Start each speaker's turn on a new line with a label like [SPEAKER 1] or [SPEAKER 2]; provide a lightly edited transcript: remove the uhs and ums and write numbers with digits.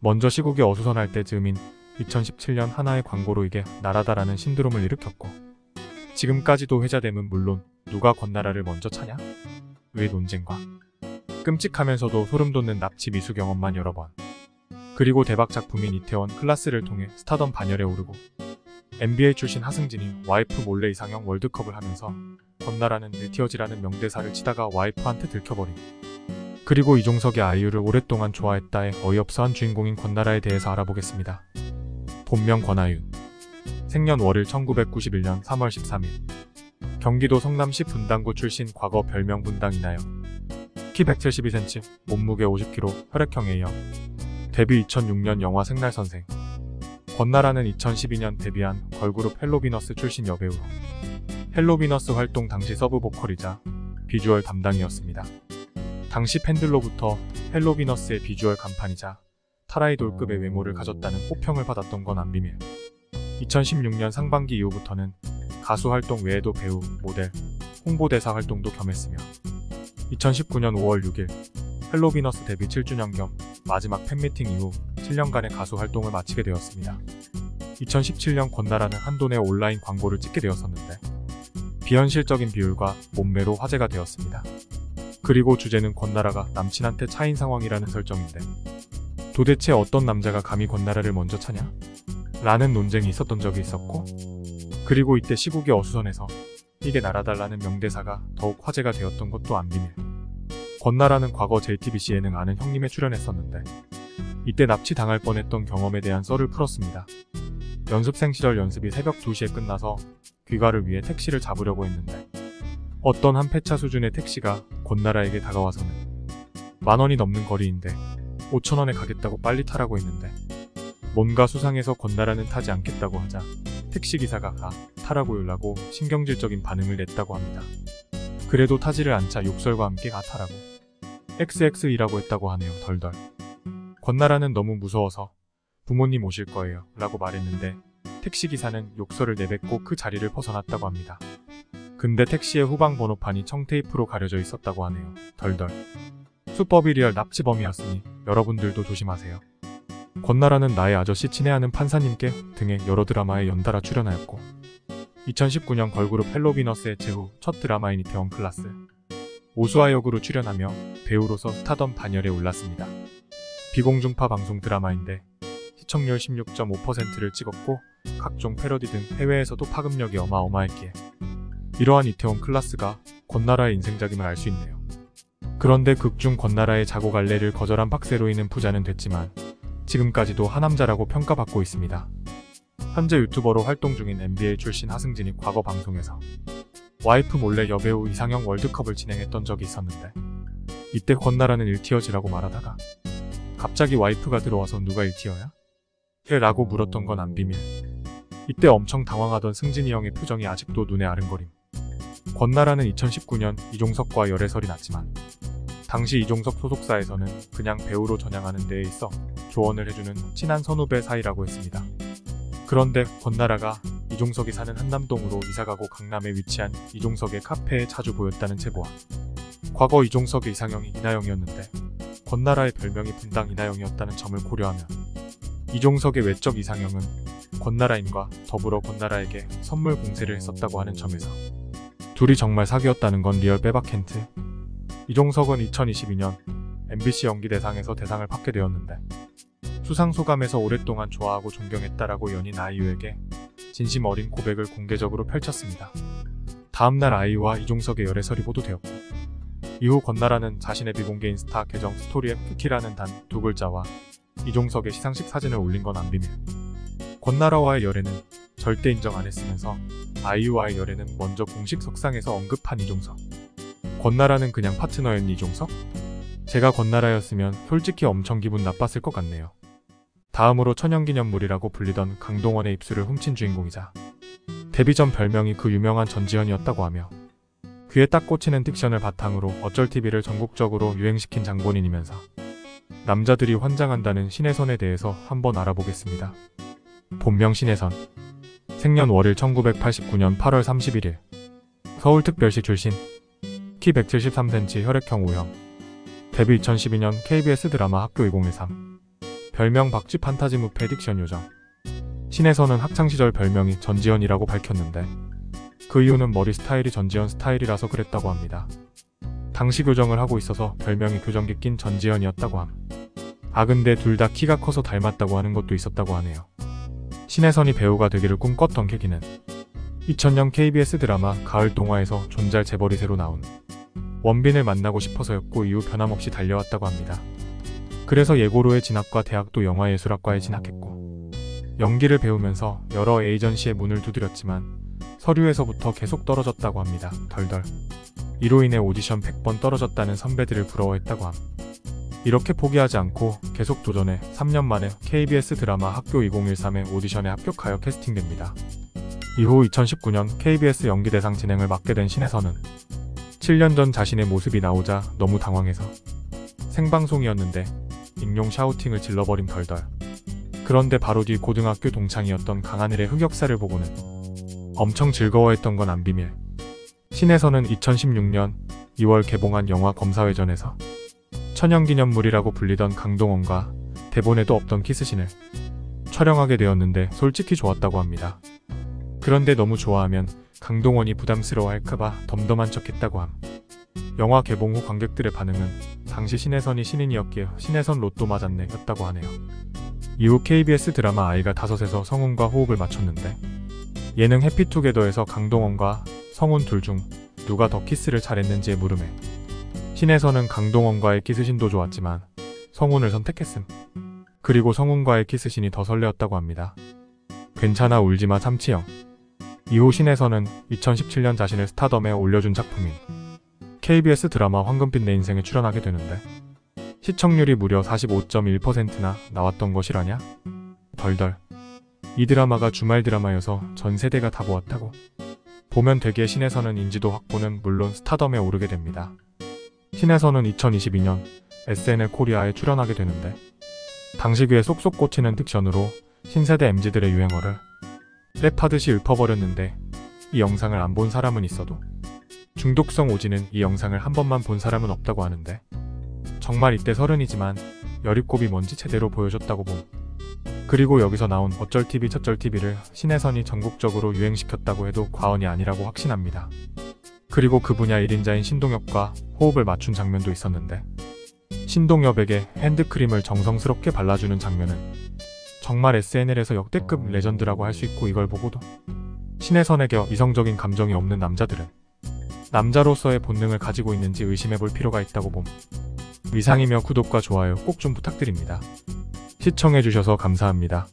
[SPEAKER 1] 먼저 시국이 어수선할 때 즈음인 2017년 하나의 광고로 이게 나라다라는 신드롬을 일으켰고, 지금까지도 회자됨은 물론 누가 권나라를 먼저 차냐? 의 논쟁과 끔찍하면서도 소름돋는 납치 미수 경험만 여러 번, 그리고 대박 작품인 이태원 클라스를 통해 스타덤 반열에 오르고, NBA 출신 하승진이 와이프 몰래 이상형 월드컵을 하면서 권나라는 일티어지라는 명대사를 치다가 와이프한테 들켜버린, 그리고 이종석이 아이유를 오랫동안 좋아했다에 어이없어한 주인공인 권나라에 대해서 알아보겠습니다. 본명 권아유. 생년 월일 1991년 3월 13일. 경기도 성남시 분당구 출신, 과거 별명 분당 이나영. 키 172cm, 몸무게 50kg, 혈액형 A형. 데뷔 2006년 영화 생날선생. 권나라는 2012년 데뷔한 걸그룹 헬로비너스 출신 여배우로 헬로비너스 활동 당시 서브 보컬이자 비주얼 담당이었습니다. 당시 팬들로부터 헬로비너스의 비주얼 간판이자 타라이돌급의 외모를 가졌다는 호평을 받았던 건 안 비밀. 2016년 상반기 이후부터는 가수 활동 외에도 배우, 모델, 홍보대사 활동도 겸했으며 2019년 5월 6일 헬로비너스 데뷔 7주년 겸 마지막 팬미팅 이후 7년간의 가수 활동을 마치게 되었습니다. 2017년 권나라는 한돈의 온라인 광고를 찍게 되었었는데 비현실적인 비율과 몸매로 화제가 되었습니다. 그리고 주제는 권나라가 남친한테 차인 상황이라는 설정인데, 도대체 어떤 남자가 감히 권나라를 먼저 차냐? 라는 논쟁이 있었던 적이 있었고, 그리고 이때 시국이 어수선해서 이게 나라달라는 명대사가 더욱 화제가 되었던 것도 안 비밀. 권나라는 과거 JTBC 예능 아는 형님에 출연했었는데 이때 납치당할 뻔했던 경험에 대한 썰을 풀었습니다. 연습생 시절 연습이 새벽 2시에 끝나서 귀가를 위해 택시를 잡으려고 했는데 어떤 한 폐차 수준의 택시가 권나라에게 다가와서는 10,000원이 넘는 거리인데 5,000원에 가겠다고 빨리 타라고 했는데 뭔가 수상해서 권나라는 타지 않겠다고 하자 택시기사가 타라고요라고 신경질적인 반응을 냈다고 합니다. 그래도 타지를 않자 욕설과 함께 타라고 XX이라고 했다고 하네요. 덜덜. 권나라는 너무 무서워서 부모님 오실 거예요 라고 말했는데 택시기사는 욕설을 내뱉고 그 자리를 벗어났다고 합니다. 근데 택시의 후방 번호판이 청테이프로 가려져 있었다고 하네요. 덜덜. 수법이 리얼 납치범이었으니 여러분들도 조심하세요. 권나라는 나의 아저씨 친애하는 판사님께 등의 여러 드라마에 연달아 출연하였고 2019년 걸그룹 헬로비너스의 제후 첫 드라마인 이태원 클라스 오수아 역으로 출연하며 배우로서 스타덤 반열에 올랐습니다. 비공중파 방송 드라마인데 시청률 16.5%를 찍었고 각종 패러디 등 해외에서도 파급력이 어마어마했기에 이러한 이태원 클라스가 권나라의 인생작임을 알 수 있네요. 그런데 극중 권나라의 자고 갈래를 거절한 박세로이는 부자는 됐지만 지금까지도 하남자라고 평가받고 있습니다. 현재 유튜버로 활동 중인 NBA 출신 하승진이 과거 방송에서 와이프 몰래 여배우 이상형 월드컵을 진행했던 적이 있었는데 이때 권나라는 일티어지라고 말하다가 갑자기 와이프가 들어와서 누가 일티어야? 라고 물었던 건 안 비밀. 이때 엄청 당황하던 승진이 형의 표정이 아직도 눈에 아른거림. 권나라는 2019년 이종석과 열애설이 났지만 당시 이종석 소속사에서는 그냥 배우로 전향하는 데에 있어 조언을 해주는 친한 선후배 사이라고 했습니다. 그런데 권나라가 이종석이 사는 한남동으로 이사가고 강남에 위치한 이종석의 카페에 자주 보였다는 제보와 과거 이종석의 이상형이 이나영이었는데 권나라의 별명이 분당 이나영이었다는 점을 고려하면 이종석의 외적 이상형은 권나라인과 더불어 권나라에게 선물 공세를 했었다고 하는 점에서 둘이 정말 사귀었다는 건 리얼 빼박 힌트. 이종석은 2022년 MBC 연기대상에서 대상을 받게 되었는데 수상소감에서 오랫동안 좋아하고 존경했다라고 연인 아이유에게 진심 어린 고백을 공개적으로 펼쳤습니다. 다음날 아이유와 이종석의 열애설이 보도되었고 이후 권나라는 자신의 비공개 인스타 계정 스토리에 쿠키라는 단 2글자와 이종석의 시상식 사진을 올린 건 안 비밀. 권나라와의 열애는 절대 인정 안 했으면서 아이유와의 열애는 먼저 공식 석상에서 언급한 이종석. 권나라는 그냥 파트너였니 이종석? 제가 권나라였으면 솔직히 엄청 기분 나빴을 것 같네요. 다음으로 천연기념물이라고 불리던 강동원의 입술을 훔친 주인공이자 데뷔 전 별명이 그 유명한 전지현이었다고 하며 귀에 딱 꽂히는 딕션을 바탕으로 어쩔TV를 전국적으로 유행시킨 장본인이면서 남자들이 환장한다는 신혜선에 대해서 한번 알아보겠습니다. 본명 신혜선. 생년 월일 1989년 8월 31일. 서울특별시 출신. 키 173cm, 혈액형 O형. 데뷔 2012년 KBS 드라마 학교 2013. 별명 박쥐 판타지 무패 딕션 요정. 신에서는 학창시절 별명이 전지현이라고 밝혔는데 그 이유는 머리 스타일이 전지현 스타일이라서 그랬다고 합니다. 당시 교정을 하고 있어서 별명이 교정기 낀 전지현이었다고 함. 근데 둘 다 키가 커서 닮았다고 하는 것도 있었다고 하네요. 신혜선이 배우가 되기를 꿈꿨던 계기는 2000년 KBS 드라마 가을 동화에서 존잘 재벌이 새로 나온 원빈을 만나고 싶어서였고 이후 변함없이 달려왔다고 합니다. 그래서 예고로의 진학과 대학도 영화예술학과에 진학했고 연기를 배우면서 여러 에이전시의 문을 두드렸지만 서류에서부터 계속 떨어졌다고 합니다. 덜덜. 이로 인해 오디션 100번 떨어졌다는 선배들을 부러워했다고 함. 이렇게 포기하지 않고 계속 도전해 3년 만에 KBS 드라마 학교 2013의 오디션에 합격하여 캐스팅됩니다. 이후 2019년 KBS 연기대상 진행을 맡게 된 신혜선은 7년 전 자신의 모습이 나오자 너무 당황해서 생방송이었는데 익룡 샤우팅을 질러버린 덜덜. 그런데 바로 뒤 고등학교 동창이었던 강하늘의 흑역사를 보고는 엄청 즐거워했던 건 안 비밀. 신혜선은 2016년 2월 개봉한 영화 검사회전에서 천연기념물이라고 불리던 강동원과 대본에도 없던 키스신을 촬영하게 되었는데 솔직히 좋았다고 합니다. 그런데 너무 좋아하면 강동원이 부담스러워할까봐 덤덤한 척했다고 함. 영화 개봉 후 관객들의 반응은 당시 신혜선이 신인이었기에 신혜선 로또 맞았네 였다고 하네요. 이후 KBS 드라마 아이가 5에서 성훈과 호흡을 맞췄는데 예능 해피투게더에서 강동원과 성훈 둘 중 누가 더 키스를 잘했는지의 물음에 신혜선은 강동원과의 키스신도 좋았지만 성훈을 선택했음. 그리고 성훈과의 키스신이 더 설레었다고 합니다. 괜찮아 울지마 참치형. 이후 신혜선은 2017년 자신을 스타덤에 올려준 작품인 KBS 드라마 황금빛 내 인생에 출연하게 되는데 시청률이 무려 45.1%나 나왔던 것이라냐? 덜덜. 이 드라마가 주말 드라마여서 전 세대가 다 보았다고. 보면 되기에 신혜선은 인지도 확보는 물론 스타덤에 오르게 됩니다. 신혜선은 2022년 SNL 코리아에 출연하게 되는데 당시 귀에 쏙쏙 꽂히는 딕션으로 신세대 MZ들의 유행어를 랩하듯이 읊어버렸는데 이 영상을 안 본 사람은 있어도 중독성 오지는 이 영상을 한 번만 본 사람은 없다고 하는데 정말 이때 30이지만 여립곱이 뭔지 제대로 보여줬다고 봄. 그리고 여기서 나온 어쩔TV 첫쩔TV를 신혜선이 전국적으로 유행시켰다고 해도 과언이 아니라고 확신합니다. 그리고 그 분야 1인자인 신동엽과 호흡을 맞춘 장면도 있었는데 신동엽에게 핸드크림을 정성스럽게 발라주는 장면은 정말 SNL에서 역대급 레전드라고 할 수 있고 이걸 보고도 신혜선에게 이성적인 감정이 없는 남자들은 남자로서의 본능을 가지고 있는지 의심해볼 필요가 있다고 봄. 이상이며 구독과 좋아요 꼭 좀 부탁드립니다. 시청해주셔서 감사합니다.